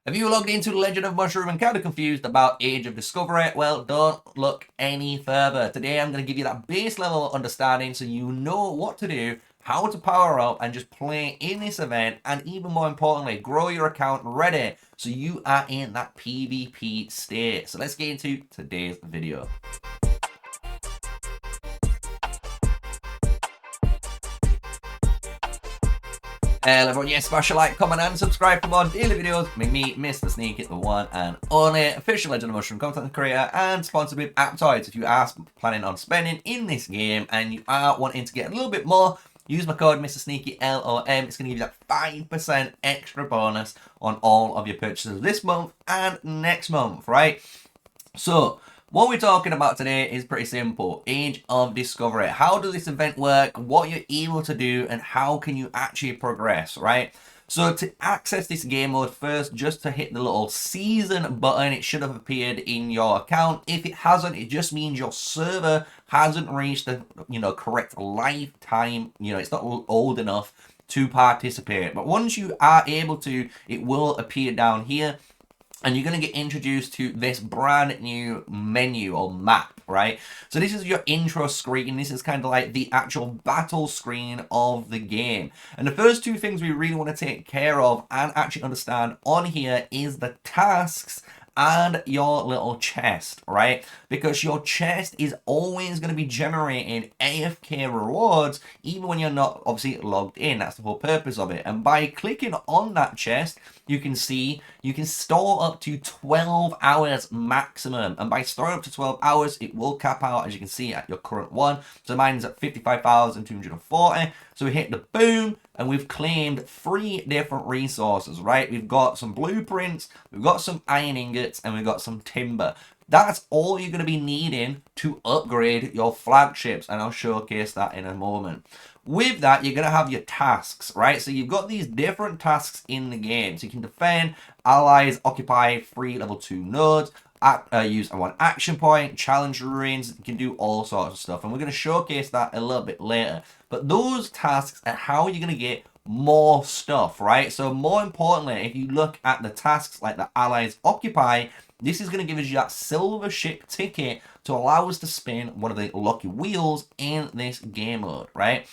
Have you logged into the Legend of Mushroom and kind of confused about Age of Discovery? Well, don't look any further. Today I'm going to give you that base level understanding so you know what to do, how to power up and just play in this event, and even more importantly, grow your account ready so you are in that PvP state. So let's get into today's video. Hello everyone, yes, smash a like, comment and subscribe for more daily videos with me, MrSneakyy, the one and only official Legend of Mushroom content creator and sponsored with Aptoide. So if you are planning on spending in this game and you are wanting to get a little bit more, use my code MrSneakyYLOM. It's going to give you that 5% extra bonus on all of your purchases this month and next month, right? So what we're talking about today is pretty simple. Age of Discovery. How does this event work? What you're able to do and how can you actually progress, right? So to access this game mode, first just to hit the little season button, it should have appeared in your account. If it hasn't, it just means your server hasn't reached the correct lifetime. It's not old enough to participate. But once you are able to, it will appear down here. And you're going to get introduced to this brand new menu or map, right? So this is your intro screen. This is kind of like the actual battle screen of the game. And the first two things we really want to take care of and actually understand on here is the tasks and your little chest, right? Because your chest is always going to be generating AFK rewards even when you're not obviously logged in. That's the whole purpose of it. And by clicking on that chest, you can see you can store up to 12 hours maximum. And by storing up to 12 hours, it will cap out, as you can see, at your current one. So mine's at 55,240. So we hit the boom and we've claimed 3 different resources, right? We've got some blueprints, we've got some iron ingots, and we've got some timber. That's all you're going to be needing to upgrade your flagships, and I'll showcase that in a moment. With that, you're going to have your tasks, right? So you've got these different tasks in the game. So you can defend, allies, occupy 3 level 2 nodes, use 1 action point, challenge ruins, you can do all sorts of stuff. And we're going to showcase that a little bit later. But those tasks are how you're going to get more stuff, right? So more importantly, if you look at the tasks like the allies occupy, this is going to give us you that silver ship ticket to allow us to spin one of the lucky wheels in this game mode, right?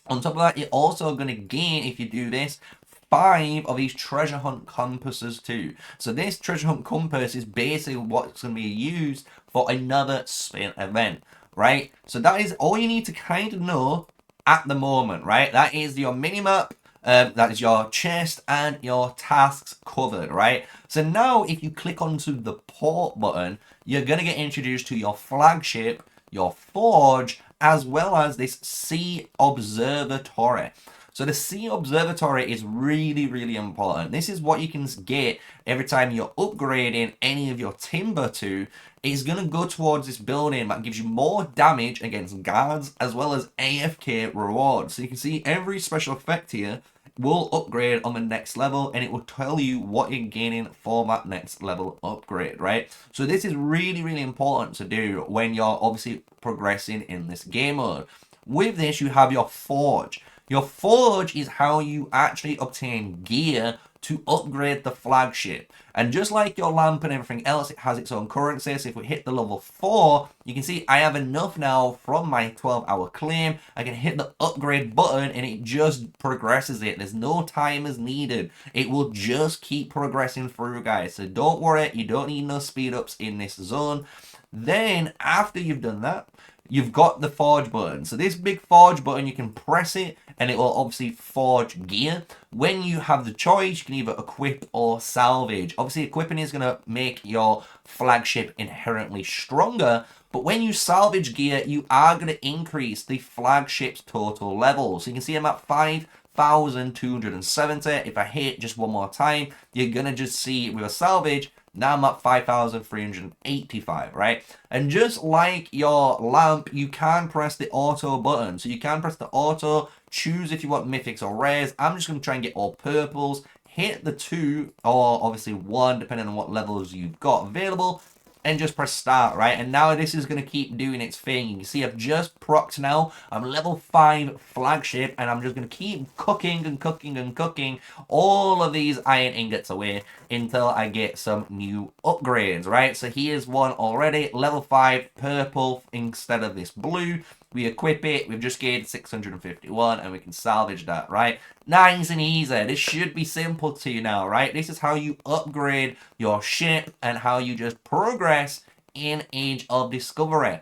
On top of that, you're also going to gain, if you do this, 5 of these treasure hunt compasses too. So this treasure hunt compass is basically what's going to be used for another spin event, right? So that is all you need to kind of know at the moment, right? That is your minimap, that is your chest and your tasks covered, right? So now if you click onto the port button, you're going to get introduced to your flagship, your forge, as well as this sea observatory. So the sea observatory is really, really important. This is what you can get every time you're upgrading any of your timber to. It's going to go towards this building that gives you more damage against guards as well as AFK rewards. So you can see every special effect here will upgrade on the next level, and it will tell you what you're gaining for that next level upgrade, right? So this is really, really important to do when you're obviously progressing in this game mode. With this, you have your forge. Your forge is how you actually obtain gear to upgrade the flagship. And just like your lamp and everything else, it has its own currency. So if we hit the level 4, you can see I have enough now from my 12-hour claim. I can hit the upgrade button and it just progresses it. There's no timers needed. It will just keep progressing through, guys. So don't worry, you don't need no speed ups in this zone. Then after you've done that, you've got the forge button. So this big forge button, you can press it and it will obviously forge gear. When you have the choice, you can either equip or salvage. Obviously, equipping is going to make your flagship inherently stronger. But when you salvage gear, you are going to increase the flagship's total level. So you can see I'm at 5,270. If I hit just one more time, you're going to just see with a salvage, now I'm at 5,385, right? And just like your lamp, you can press the auto button. So you can press the auto, choose if you want mythics or rares. I'm just going to try and get all purples. Hit the 2 or obviously 1, depending on what levels you've got available. and just press start, right? And now this is going to keep doing its thing. You can see I've just procced now. I'm level 5 flagship, and I'm just going to keep cooking and cooking and cooking all of these iron ingots away until I get some new upgrades, right? So here's one already, level 5 purple instead of this blue. We equip it, we've just gained 651, and we can salvage that, right? Nice and easy. This should be simple to you now, right? This is how you upgrade your ship and how you just progress in Age of Discovery.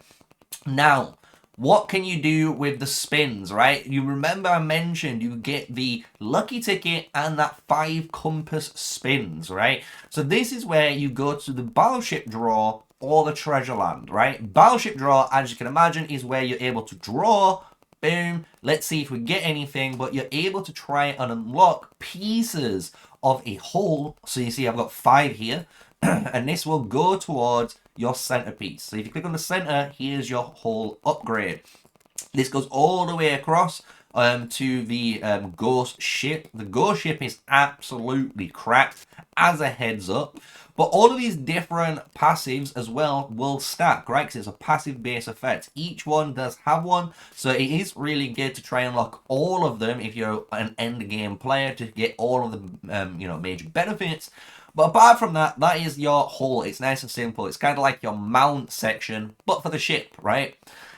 Now, what can you do with the spins, right? You remember I mentioned you get the lucky ticket and that 5 compass spins, right? So this is where you go to the battleship draw or the treasure land, right? Battleship draw, as you can imagine, is where you're able to draw. Boom. Let's see if we get anything, but you're able to try and unlock pieces of a hull. So you see I've got 5 here, and this will go towards your centerpiece. So if you click on the center, here's your hull upgrade. This goes all the way across to the ghost ship. The ghost ship is absolutely cracked, as a heads up. But all of these different passives as well will stack, right? Because it's a passive base effect. Each one does have one. So it is really good to try and unlock all of them if you're an end game player to get all of the major benefits. But apart from that, that is your hull. It's nice and simple. It's kind of like your mount section, but for the ship, right?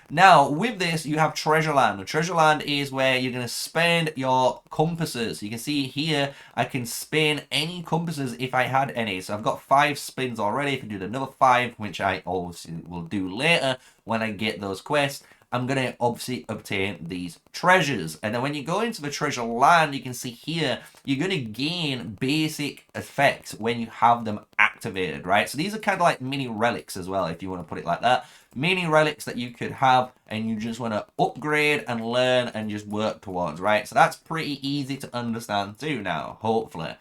Now, with this, you have Treasure Land. Treasure Land is where you're going to spend your compasses. You can see here, I can spin any compasses if I had any. So I've got 5 spins already. If I do another 5, which I obviously will do later when I get those quests, I'm going to obviously obtain these treasures. And then when you go into the treasure land, you can see here, you're going to gain basic effects when you have them activated, right? So these are kind of like mini relics as well, if you want to put it like that. Mini relics that you could have and you just want to upgrade and learn and just work towards, right? So that's pretty easy to understand too now, hopefully.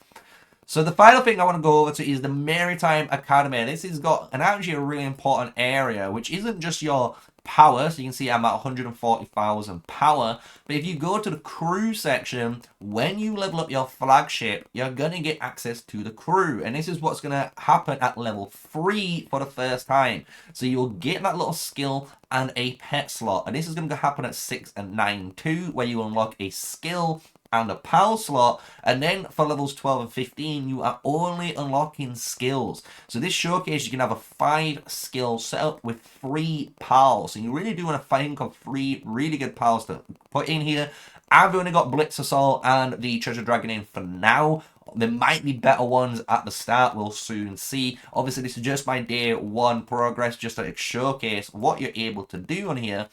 So the final thing I want to go over to is the Maritime Academy. This has got actually a really important area, which isn't just your power. So you can see I'm at 140,000 power. But if you go to the crew section, when you level up your flagship, you're going to get access to the crew. And this is what's going to happen at level 3 for the first time. So you'll get that little skill and a pet slot. And this is going to happen at 6 and 9 too, where you unlock a skill and a PAL slot, and then for levels 12 and 15 you are only unlocking skills. So this showcase you can have a 5 skill setup with 3 PALs, so you really do want to think of 3 really good PALs to put in here. I've only got Blitz Assault and the Treasure Dragon in for now. There might be better ones at the start, we'll soon see. Obviously this is just my day 1 progress, just to showcase what you're able to do on here.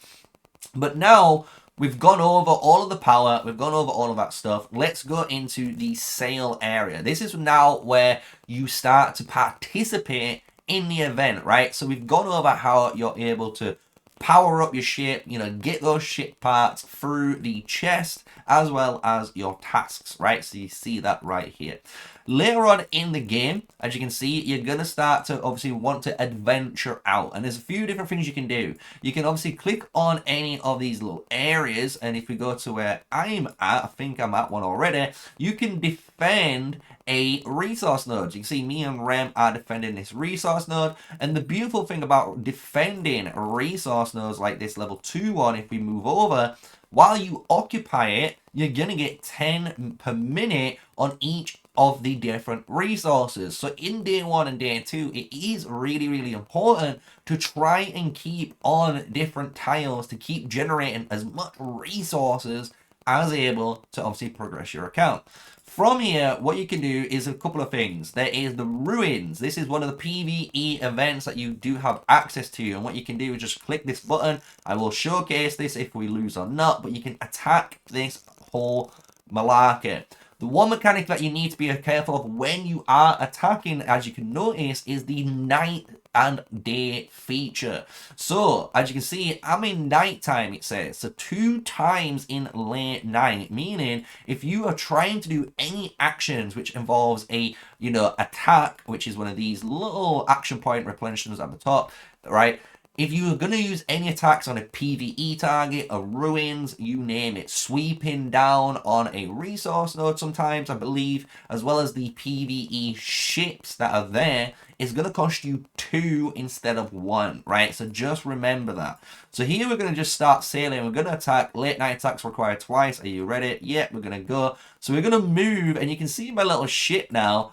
But now we've gone over all of the power, we've gone over all of that stuff. Let's go into the sail area. This is now where you start to participate in the event, right? So we've gone over how you're able to power up your ship, get those ship parts through the chest, as well as your tasks, right? So you see that right here. Later on in the game, as you can see, you're going to start to obviously want to adventure out. And there's a few different things you can do. You can obviously click on any of these little areas. And if we go to where I'm at, I think I'm at one already, you can defend a resource node. You can see me and Rem are defending this resource node. And the beautiful thing about defending resource nodes like this level 2 one, if we move over, while you occupy it, you're going to get 10 per minute on each of the different resources. So in day 1 and day 2, it is really, really important to try and keep on different tiles to keep generating as much resources as able to obviously progress your account. From here, what you can do is a couple of things. There is the ruins. This is one of the PvE events that you do have access to. And what you can do is just click this button. I will showcase this if we lose or not, but you can attack this whole malarkey. The one mechanic that you need to be careful of when you are attacking, as you can notice, is the night and day feature. So, as you can see, I'm in nighttime, it says. So 2 times in late night, meaning if you are trying to do any actions which involves a, attack, which is one of these little action point replenishments at the top, right? If you're going to use any attacks on a PvE target, a ruins, you name it, sweeping down on a resource node sometimes, I believe, as well as the PvE ships that are there, is going to cost you 2 2 instead of 1, right? So just remember that. So here we're going to just start sailing. We're going to attack. Late night attacks required twice. Are you ready? Yeah, we're going to go. So we're going to move, and you can see my little ship now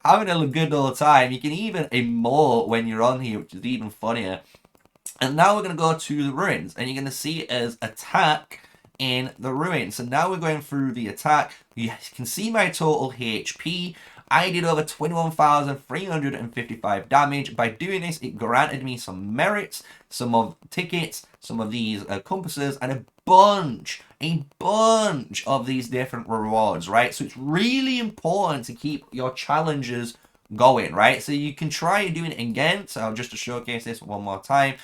having a good old time. You can even emote when you're on here, which is even funnier. And now we're going to go to the ruins, and you're going to see it as attack in the ruins. So now we're going through the attack. You can see my total HP. I did over 21,355 damage. By doing this, it granted me some merits, some of tickets, some of these compasses, and a bunch of these different rewards, right? So it's really important to keep your challenges going, right? So you can try doing it again. So just to showcase this one more time,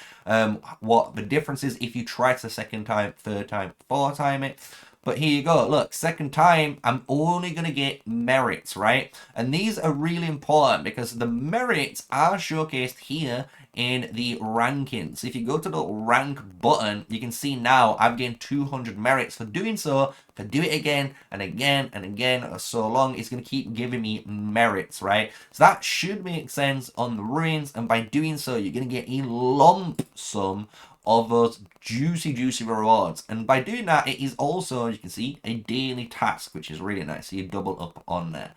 what the difference is if you try it the second time, third time, fourth time it. But here you go. Look, second time, I'm only going to get merits, right? And these are really important because the merits are showcased here in the rankings. If you go to the rank button, you can see now I've gained 200 merits for doing so. If I do it again and again and again for so long, it's going to keep giving me merits, right? So that should make sense on the ruins. And by doing so, you're going to get a lump sum of those juicy rewards. And by doing that, it is also, as you can see, a daily task, which is really nice. So you double up on there.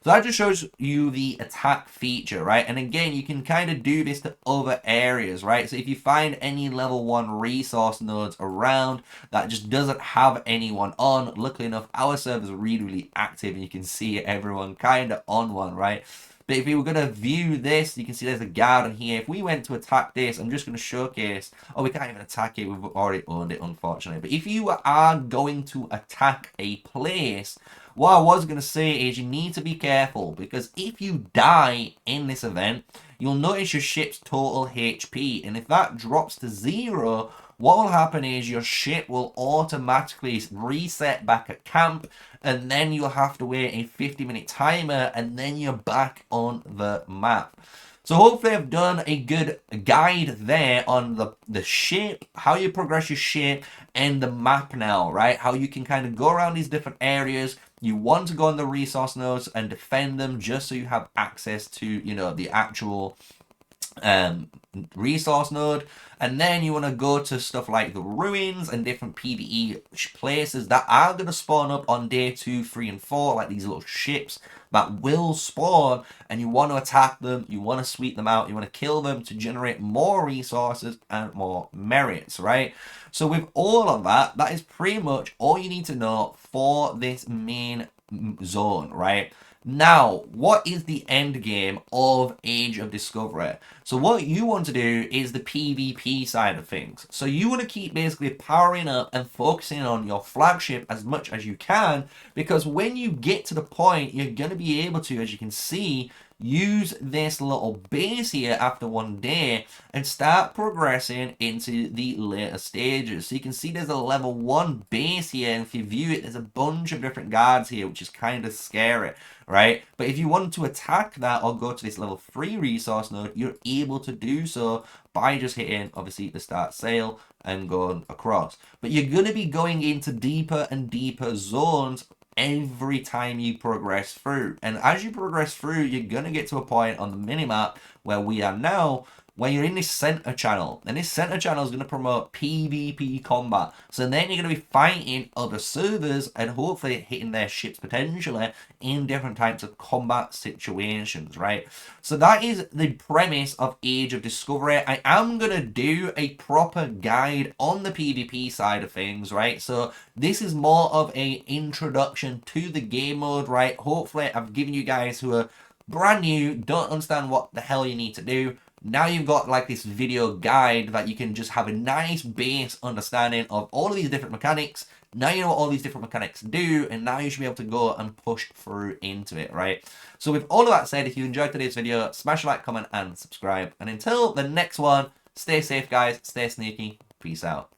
So that just shows you the attack feature, right? And again, you can kind of do this to other areas, right? So if you find any level 1 resource nodes around that just doesn't have anyone on, luckily enough, our server is really active, and you can see everyone kind of on one, right? But if we were going to view this, you can see there's a guard in here. If we went to attack this, I'm just going to showcase. Oh, we can't even attack it. We've already owned it, unfortunately. But if you are going to attack a place, what I was going to say is you need to be careful, because if you die in this event, you'll notice your ship's total HP. And if that drops to 0, what will happen is your ship will automatically reset back at camp, and then you'll have to wait a 50-minute timer, and then you're back on the map. So hopefully I've done a good guide there on the ship, how you progress your ship, and the map now, right? How you can kind of go around these different areas. You want to go on the resource nodes and defend them just so you have access to, you know, the actual resource node. And then you want to go to stuff like the ruins and different PvE places that are going to spawn up on day 2, 3, and 4, like these little ships that will spawn, and you want to attack them, you want to sweep them out, you want to kill them to generate more resources and more merits, right? So with all of that, that is pretty much all you need to know for this main zone, right? Now, what is the end game of Age of Discovery? So what you want to do is the PvP side of things. So you want to keep basically powering up and focusing on your flagship as much as you can, because when you get to the point, you're going to be able to, as you can see, use this little base here after one day and start progressing into the later stages. So you can see there's a level 1 base here, and if you view it, there's a bunch of different guards here, which is kind of scary, right? But if you want to attack that or go to this level 3 resource node, you're able to do so by just hitting, obviously, the start sail and going across. But you're going to be going into deeper and deeper zones every time you progress through. And as you progress through, you're going to get to a point on the minimap where we are now, where you're in this center channel. And this center channel is going to promote PvP combat. So then you're going to be fighting other servers and hopefully hitting their ships potentially in different types of combat situations, right? So that is the premise of Age of Discovery. I am going to do a proper guide on the PvP side of things, right? So this is more of an introduction to the game mode, right? Hopefully I've given you guys who are brand new, don't understand what the hell you need to do. Now you've got like this video guide that you can just have a nice base understanding of all of these different mechanics. Now you know what all these different mechanics do, and now you should be able to go and push through into it, right? So with all of that said, if you enjoyed today's video, smash a like, comment, and subscribe. And until the next one, stay safe, guys. Stay sneaky. Peace out.